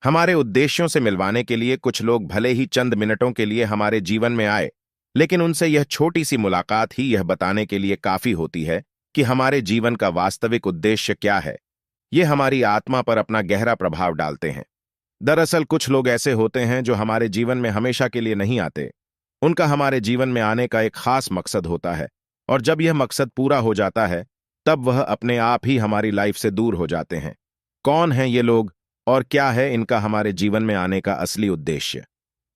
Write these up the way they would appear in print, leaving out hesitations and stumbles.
हमारे उद्देश्यों से मिलवाने के लिए कुछ लोग भले ही चंद मिनटों के लिए हमारे जीवन में आए, लेकिन उनसे यह छोटी सी मुलाकात ही यह बताने के लिए काफी होती है कि हमारे जीवन का वास्तविक उद्देश्य क्या है। ये हमारी आत्मा पर अपना गहरा प्रभाव डालते हैं। दरअसल कुछ लोग ऐसे होते हैं जो हमारे जीवन में हमेशा के लिए नहीं आते। उनका हमारे जीवन में आने का एक खास मकसद होता है, और जब यह मकसद पूरा हो जाता है तब वह अपने आप ही हमारी लाइफ से दूर हो जाते हैं। कौन हैं ये लोग और क्या है इनका हमारे जीवन में आने का असली उद्देश्य?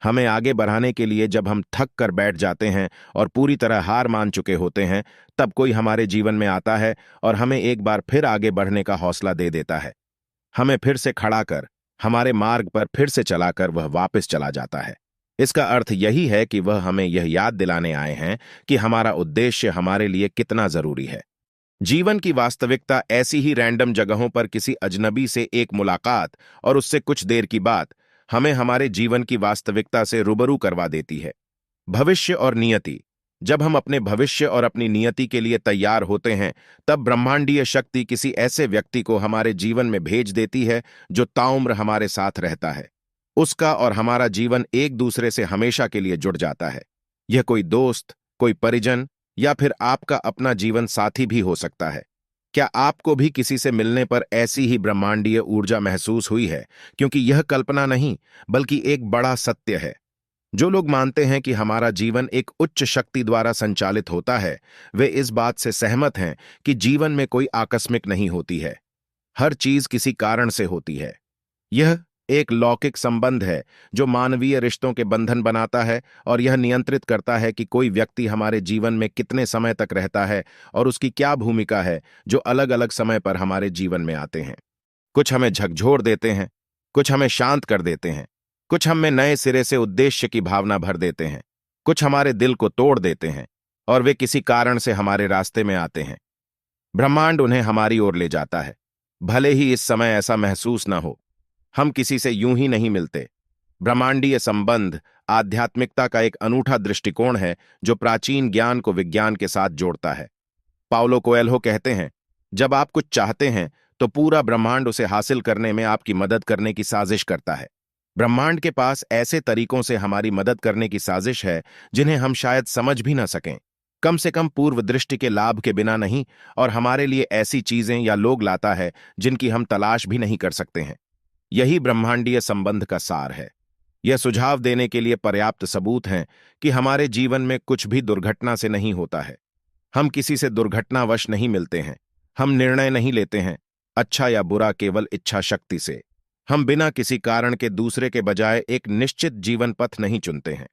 हमें आगे बढ़ाने के लिए जब हम थक कर बैठ जाते हैं और पूरी तरह हार मान चुके होते हैं, तब कोई हमारे जीवन में आता है और हमें एक बार फिर आगे बढ़ने का हौसला दे देता है। हमें फिर से खड़ा कर, हमारे मार्ग पर फिर से चलाकर वह वापस चला जाता है। इसका अर्थ यही है कि वह हमें यह याद दिलाने आए हैं कि हमारा उद्देश्य हमारे लिए कितना जरूरी है। जीवन की वास्तविकता ऐसी ही रैंडम जगहों पर किसी अजनबी से एक मुलाकात और उससे कुछ देर की बात हमें हमारे जीवन की वास्तविकता से रूबरू करवा देती है। भविष्य और नियति। जब हम अपने भविष्य और अपनी नियति के लिए तैयार होते हैं, तब ब्रह्मांडीय शक्ति किसी ऐसे व्यक्ति को हमारे जीवन में भेज देती है जो ताउम्र हमारे साथ रहता है। उसका और हमारा जीवन एक दूसरे से हमेशा के लिए जुड़ जाता है। यह कोई दोस्त, कोई परिजन या फिर आपका अपना जीवन साथी भी हो सकता है। क्या आपको भी किसी से मिलने पर ऐसी ही ब्रह्मांडीय ऊर्जा महसूस हुई है? क्योंकि यह कल्पना नहीं, बल्कि एक बड़ा सत्य है। जो लोग मानते हैं कि हमारा जीवन एक उच्च शक्ति द्वारा संचालित होता है, वे इस बात से सहमत हैं कि जीवन में कोई आकस्मिक नहीं होती है। हर चीज किसी कारण से होती है। यह एक लौकिक संबंध है जो मानवीय रिश्तों के बंधन बनाता है, और यह नियंत्रित करता है कि कोई व्यक्ति हमारे जीवन में कितने समय तक रहता है और उसकी क्या भूमिका है, जो अलग अलग समय पर हमारे जीवन में आते हैं। कुछ हमें झकझोर देते हैं, कुछ हमें शांत कर देते हैं, कुछ हम में नए सिरे से उद्देश्य की भावना भर देते हैं, कुछ हमारे दिल को तोड़ देते हैं, और वे किसी कारण से हमारे रास्ते में आते हैं। ब्रह्मांड उन्हें हमारी ओर ले जाता है, भले ही इस समय ऐसा महसूस न हो। हम किसी से यूं ही नहीं मिलते। ब्रह्मांडीय संबंध आध्यात्मिकता का एक अनूठा दृष्टिकोण है जो प्राचीन ज्ञान को विज्ञान के साथ जोड़ता है। पाउलो कोएल्हो कहते हैं, जब आप कुछ चाहते हैं तो पूरा ब्रह्मांड उसे हासिल करने में आपकी मदद करने की साजिश करता है। ब्रह्मांड के पास ऐसे तरीकों से हमारी मदद करने की साजिश है जिन्हें हम शायद समझ भी न सकें, कम से कम पूर्व दृष्टि के लाभ के बिना नहीं, और हमारे लिए ऐसी चीजें या लोग लाता है जिनकी हम तलाश भी नहीं कर सकते हैं। यही ब्रह्मांडीय संबंध का सार है। यह सुझाव देने के लिए पर्याप्त सबूत हैं कि हमारे जीवन में कुछ भी दुर्घटना से नहीं होता है। हम किसी से दुर्घटनावश नहीं मिलते हैं। हम निर्णय नहीं लेते हैं, अच्छा या बुरा, केवल इच्छा शक्ति से। हम बिना किसी कारण के दूसरे के बजाय एक निश्चित जीवन पथ नहीं चुनते हैं।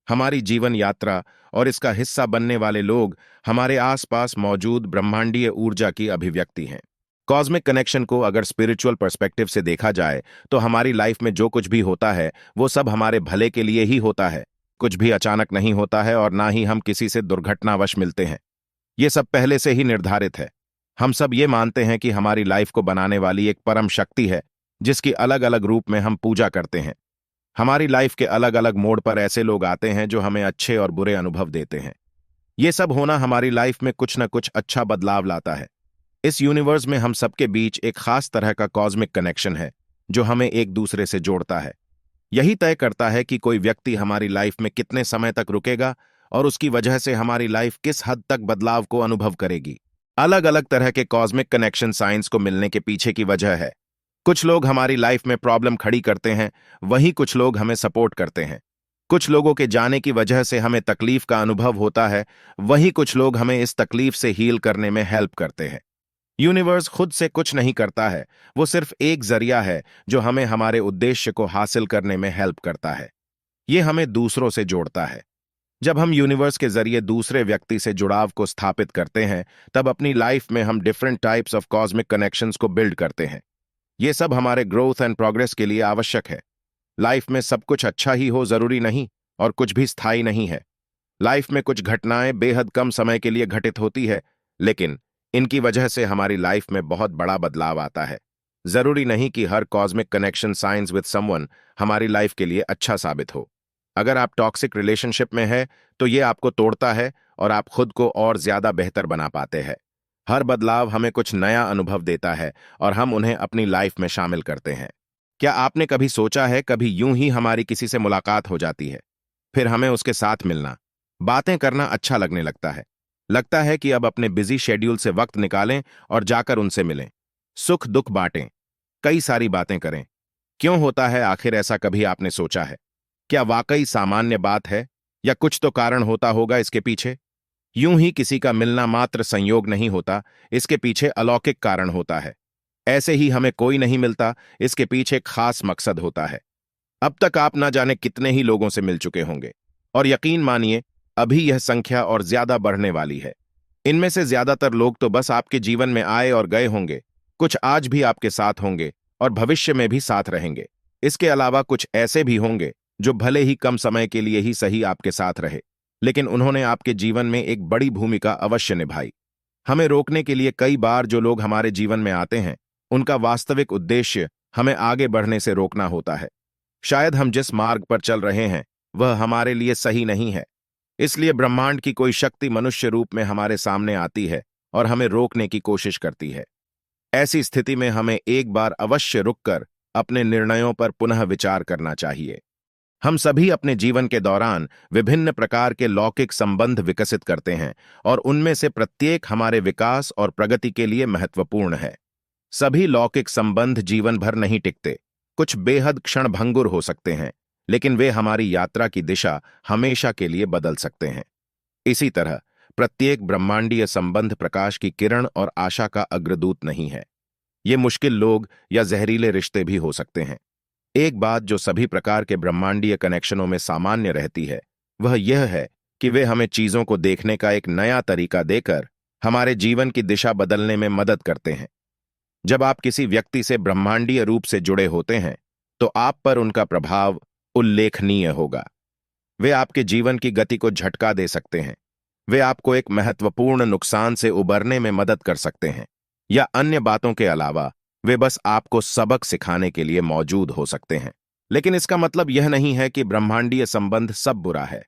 हमारी जीवन यात्रा और इसका हिस्सा बनने वाले लोग हमारे आसपास मौजूद ब्रह्मांडीय ऊर्जा की अभिव्यक्ति हैं। कॉस्मिक कनेक्शन को अगर स्पिरिचुअल पर्सपेक्टिव से देखा जाए तो हमारी लाइफ में जो कुछ भी होता है वो सब हमारे भले के लिए ही होता है। कुछ भी अचानक नहीं होता है और ना ही हम किसी से दुर्घटनावश मिलते हैं। ये सब पहले से ही निर्धारित है। हम सब ये मानते हैं कि हमारी लाइफ को बनाने वाली एक परम शक्ति है जिसकी अलग अलग रूप में हम पूजा करते हैं। हमारी लाइफ के अलग अलग मोड़ पर ऐसे लोग आते हैं जो हमें अच्छे और बुरे अनुभव देते हैं। ये सब होना हमारी लाइफ में कुछ न कुछ अच्छा बदलाव लाता है। इस यूनिवर्स में हम सबके बीच एक खास तरह का कॉस्मिक कनेक्शन है जो हमें एक दूसरे से जोड़ता है। यही तय करता है कि कोई व्यक्ति हमारी लाइफ में कितने समय तक रुकेगा और उसकी वजह से हमारी लाइफ किस हद तक बदलाव को अनुभव करेगी। अलग अलग तरह के कॉस्मिक कनेक्शन साइंस को मिलने के पीछे की वजह है। कुछ लोग हमारी लाइफ में प्रॉब्लम खड़ी करते हैं, वहीं कुछ लोग हमें सपोर्ट करते हैं। कुछ लोगों के जाने की वजह से हमें तकलीफ का अनुभव होता है, वहीं कुछ लोग हमें इस तकलीफ से हील करने में हेल्प करते हैं। यूनिवर्स खुद से कुछ नहीं करता है, वो सिर्फ एक जरिया है जो हमें हमारे उद्देश्य को हासिल करने में हेल्प करता है। ये हमें दूसरों से जोड़ता है। जब हम यूनिवर्स के जरिए दूसरे व्यक्ति से जुड़ाव को स्थापित करते हैं, तब अपनी लाइफ में हम different types of cosmic connections को बिल्ड करते हैं। ये सब हमारे ग्रोथ एंड प्रोग्रेस के लिए आवश्यक है। लाइफ में सब कुछ अच्छा ही हो जरूरी नहीं, और कुछ भी स्थायी नहीं है। लाइफ में कुछ घटनाएं बेहद कम समय के लिए घटित होती है, लेकिन इनकी वजह से हमारी लाइफ में बहुत बड़ा बदलाव आता है। जरूरी नहीं कि हर cosmic connection science with someone हमारी लाइफ के लिए अच्छा साबित हो। अगर आप टॉक्सिक रिलेशनशिप में है तो ये आपको तोड़ता है और आप खुद को और ज्यादा बेहतर बना पाते हैं। हर बदलाव हमें कुछ नया अनुभव देता है और हम उन्हें अपनी लाइफ में शामिल करते हैं। क्या आपने कभी सोचा है, कभी यूं ही हमारी किसी से मुलाकात हो जाती है, फिर हमें उसके साथ मिलना, बातें करना अच्छा लगने लगता है कि अब अपने बिजी शेड्यूल से वक्त निकालें और जाकर उनसे मिलें, सुख दुख बांटें, कई सारी बातें करें। क्यों होता है आखिर ऐसा, कभी आपने सोचा है? क्या वाकई सामान्य बात है, या कुछ तो कारण होता होगा इसके पीछे? यूं ही किसी का मिलना मात्र संयोग नहीं होता, इसके पीछे अलौकिक कारण होता है। ऐसे ही हमें कोई नहीं मिलता, इसके पीछे एक खास मकसद होता है। अब तक आप ना जाने कितने ही लोगों से मिल चुके होंगे, और यकीन मानिए, अभी यह संख्या और ज्यादा बढ़ने वाली है। इनमें से ज्यादातर लोग तो बस आपके जीवन में आए और गए होंगे, कुछ आज भी आपके साथ होंगे और भविष्य में भी साथ रहेंगे। इसके अलावा कुछ ऐसे भी होंगे जो भले ही कम समय के लिए ही सही आपके साथ रहे, लेकिन उन्होंने आपके जीवन में एक बड़ी भूमिका अवश्य निभाई। हमें रोकने के लिए कई बार जो लोग हमारे जीवन में आते हैं, उनका वास्तविक उद्देश्य हमें आगे बढ़ने से रोकना होता है। शायद हम जिस मार्ग पर चल रहे हैं वह हमारे लिए सही नहीं है, इसलिए ब्रह्मांड की कोई शक्ति मनुष्य रूप में हमारे सामने आती है और हमें रोकने की कोशिश करती है। ऐसी स्थिति में हमें एक बार अवश्य रुककर अपने निर्णयों पर पुनः विचार करना चाहिए। हम सभी अपने जीवन के दौरान विभिन्न प्रकार के लौकिक संबंध विकसित करते हैं, और उनमें से प्रत्येक हमारे विकास और प्रगति के लिए महत्वपूर्ण है। सभी लौकिक संबंध जीवन भर नहीं टिकते, कुछ बेहद क्षणभंगुर हो सकते हैं, लेकिन वे हमारी यात्रा की दिशा हमेशा के लिए बदल सकते हैं। इसी तरह प्रत्येक ब्रह्मांडीय संबंध प्रकाश की किरण और आशा का अग्रदूत नहीं है। ये मुश्किल लोग या जहरीले रिश्ते भी हो सकते हैं। एक बात जो सभी प्रकार के ब्रह्मांडीय कनेक्शनों में सामान्य रहती है, वह यह है कि वे हमें चीजों को देखने का एक नया तरीका देकर हमारे जीवन की दिशा बदलने में मदद करते हैं। जब आप किसी व्यक्ति से ब्रह्मांडीय रूप से जुड़े होते हैं, तो आप पर उनका प्रभाव उल्लेखनीय होगा। वे आपके जीवन की गति को झटका दे सकते हैं, वे आपको एक महत्वपूर्ण नुकसान से उबरने में मदद कर सकते हैं, या अन्य बातों के अलावा वे बस आपको सबक सिखाने के लिए मौजूद हो सकते हैं। लेकिन इसका मतलब यह नहीं है कि ब्रह्मांडीय संबंध सब बुरा है।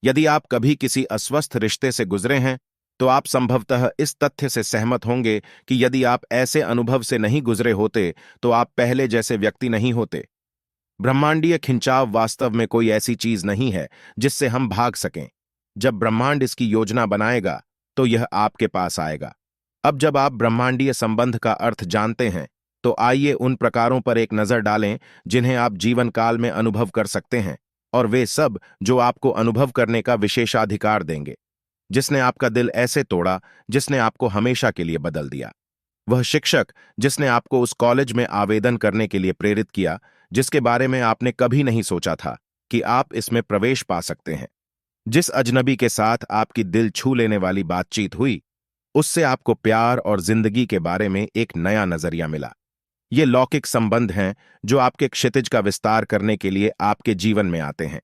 यदि आप कभी किसी अस्वस्थ रिश्ते से गुजरे हैं, तो आप संभवतः इस तथ्य से सहमत होंगे कि यदि आप ऐसे अनुभव से नहीं गुजरे होते, तो आप पहले जैसे व्यक्ति नहीं होते। ब्रह्मांडीय खिंचाव वास्तव में कोई ऐसी चीज नहीं है जिससे हम भाग सकें। जब ब्रह्मांड इसकी योजना बनाएगा, तो यह आपके पास आएगा। अब जब आप ब्रह्मांडीय संबंध का अर्थ जानते हैं, तो आइए उन प्रकारों पर एक नजर डालें जिन्हें आप जीवन काल में अनुभव कर सकते हैं, और वे सब जो आपको अनुभव करने का विशेषाधिकार देंगे। जिसने आपका दिल ऐसे तोड़ा, जिसने आपको हमेशा के लिए बदल दिया। वह शिक्षक जिसने आपको उस कॉलेज में आवेदन करने के लिए प्रेरित किया जिसके बारे में आपने कभी नहीं सोचा था कि आप इसमें प्रवेश पा सकते हैं। जिस अजनबी के साथ आपकी दिल छू लेने वाली बातचीत हुई, उससे आपको प्यार और जिंदगी के बारे में एक नया नजरिया मिला। ये लौकिक संबंध हैं जो आपके क्षितिज का विस्तार करने के लिए आपके जीवन में आते हैं।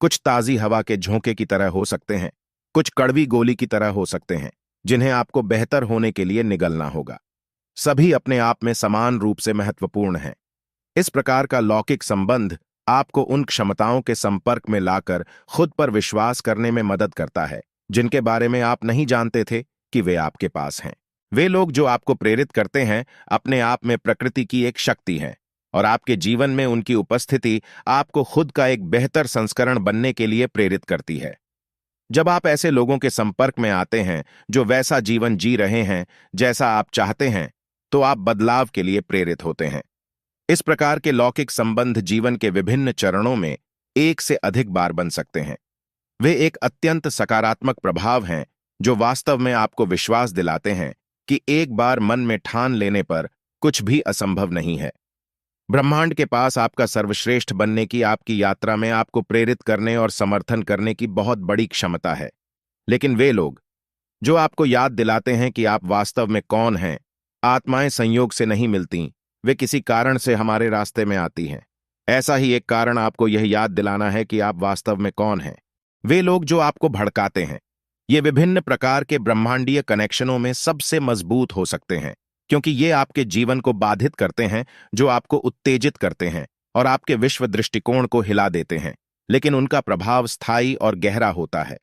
कुछ ताजी हवा के झोंके की तरह हो सकते हैं, कुछ कड़वी गोली की तरह हो सकते हैं, जिन्हें आपको बेहतर होने के लिए निगलना होगा। सभी अपने आप में समान रूप से महत्वपूर्ण हैं। इस प्रकार का लौकिक संबंध आपको उन क्षमताओं के संपर्क में लाकर खुद पर विश्वास करने में मदद करता है जिनके बारे में आप नहीं जानते थे कि वे आपके पास हैं। वे लोग जो आपको प्रेरित करते हैं अपने आप में प्रकृति की एक शक्ति है, और आपके जीवन में उनकी उपस्थिति आपको खुद का एक बेहतर संस्करण बनने के लिए प्रेरित करती है। जब आप ऐसे लोगों के संपर्क में आते हैं जो वैसा जीवन जी रहे हैं जैसा आप चाहते हैं, तो आप बदलाव के लिए प्रेरित होते हैं। इस प्रकार के लौकिक संबंध जीवन के विभिन्न चरणों में एक से अधिक बार बन सकते हैं। वे एक अत्यंत सकारात्मक प्रभाव हैं जो वास्तव में आपको विश्वास दिलाते हैं कि एक बार मन में ठान लेने पर कुछ भी असंभव नहीं है। ब्रह्मांड के पास आपका सर्वश्रेष्ठ बनने की आपकी यात्रा में आपको प्रेरित करने और समर्थन करने की बहुत बड़ी क्षमता है। लेकिन वे लोग जो आपको याद दिलाते हैं कि आप वास्तव में कौन हैं, आत्माएं संयोग से नहीं मिलती, वे किसी कारण से हमारे रास्ते में आती हैं। ऐसा ही एक कारण आपको यह याद दिलाना है कि आप वास्तव में कौन हैं। वे लोग जो आपको भड़काते हैं, ये विभिन्न प्रकार के ब्रह्मांडीय कनेक्शनों में सबसे मजबूत हो सकते हैं, क्योंकि ये आपके जीवन को बाधित करते हैं, जो आपको उत्तेजित करते हैं और आपके विश्व दृष्टिकोण को हिला देते हैं, लेकिन उनका प्रभाव स्थायी और गहरा होता है।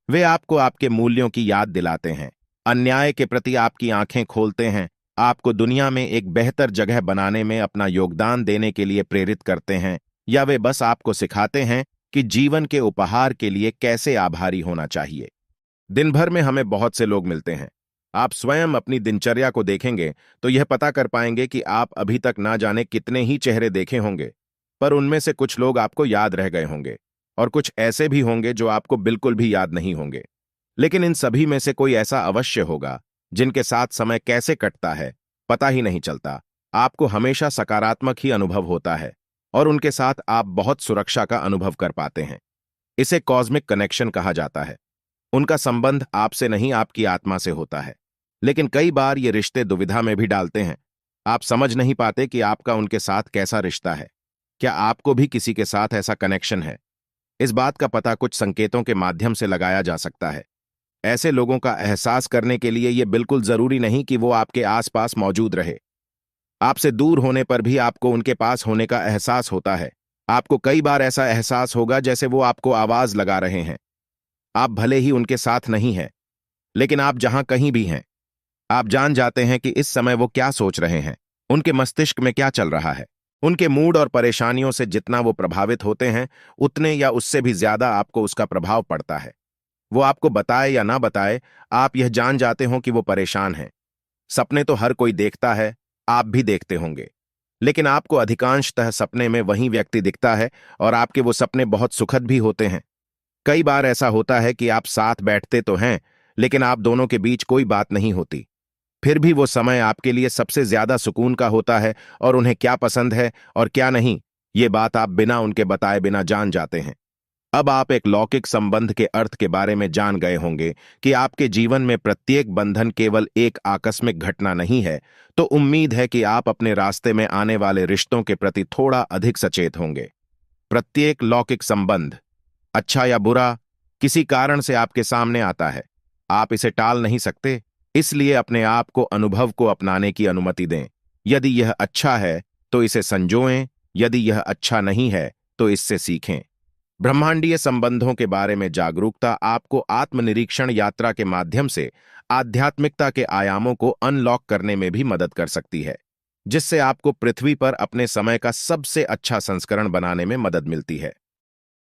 वे आपको आपके मूल्यों की याद दिलाते हैं, अन्याय के प्रति आपकी आंखें खोलते हैं, आपको दुनिया में एक बेहतर जगह बनाने में अपना योगदान देने के लिए प्रेरित करते हैं, या वे बस आपको सिखाते हैं कि जीवन के उपहार के लिए कैसे आभारी होना चाहिए। दिन भर में हमें बहुत से लोग मिलते हैं। आप स्वयं अपनी दिनचर्या को देखेंगे तो यह पता कर पाएंगे कि आप अभी तक ना जाने कितने ही चेहरे देखे होंगे, पर उनमें से कुछ लोग आपको याद रह गए होंगे और कुछ ऐसे भी होंगे जो आपको बिल्कुल भी याद नहीं होंगे। लेकिन इन सभी में से कोई ऐसा अवश्य होगा जिनके साथ समय कैसे कटता है पता ही नहीं चलता। आपको हमेशा सकारात्मक ही अनुभव होता है और उनके साथ आप बहुत सुरक्षा का अनुभव कर पाते हैं। इसे कॉस्मिक कनेक्शन कहा जाता है। उनका संबंध आपसे नहीं, आपकी आत्मा से होता है। लेकिन कई बार ये रिश्ते दुविधा में भी डालते हैं। आप समझ नहीं पाते कि आपका उनके साथ कैसा रिश्ता है। क्या आपको भी किसी के साथ ऐसा कनेक्शन है? इस बात का पता कुछ संकेतों के माध्यम से लगाया जा सकता है। ऐसे लोगों का एहसास करने के लिए यह बिल्कुल जरूरी नहीं कि वो आपके आसपास मौजूद रहे। आपसे दूर होने पर भी आपको उनके पास होने का एहसास होता है। आपको कई बार ऐसा एहसास होगा जैसे वो आपको आवाज लगा रहे हैं। आप भले ही उनके साथ नहीं हैं, लेकिन आप जहां कहीं भी हैं, आप जान जाते हैं कि इस समय वो क्या सोच रहे हैं, उनके मस्तिष्क में क्या चल रहा है। उनके मूड और परेशानियों से जितना वो प्रभावित होते हैं, उतने या उससे भी ज्यादा आपको उसका प्रभाव पड़ता है। वो आपको बताए या ना बताए, आप यह जान जाते हो कि वो परेशान हैं। सपने तो हर कोई देखता है, आप भी देखते होंगे, लेकिन आपको अधिकांशतः सपने में वही व्यक्ति दिखता है और आपके वो सपने बहुत सुखद भी होते हैं। कई बार ऐसा होता है कि आप साथ बैठते तो हैं, लेकिन आप दोनों के बीच कोई बात नहीं होती। फिर भी वो समय आपके लिए सबसे ज्यादा सुकून का होता है और उन्हें क्या पसंद है और क्या नहीं, ये बात आप बिना उनके बताए बिना जान जाते हैं। अब आप एक लौकिक संबंध के अर्थ के बारे में जान गए होंगे कि आपके जीवन में प्रत्येक बंधन केवल एक आकस्मिक घटना नहीं है, तो उम्मीद है कि आप अपने रास्ते में आने वाले रिश्तों के प्रति थोड़ा अधिक सचेत होंगे। प्रत्येक लौकिक संबंध, अच्छा या बुरा, किसी कारण से आपके सामने आता है। आप इसे टाल नहीं सकते, इसलिए अपने आप को अनुभव को अपनाने की अनुमति दें। यदि यह अच्छा है तो इसे संजोएं, यदि यह अच्छा नहीं है तो इससे सीखें। ब्रह्मांडीय संबंधों के बारे में जागरूकता आपको आत्मनिरीक्षण यात्रा के माध्यम से आध्यात्मिकता के आयामों को अनलॉक करने में भी मदद कर सकती है, जिससे आपको पृथ्वी पर अपने समय का सबसे अच्छा संस्करण बनाने में मदद मिलती है।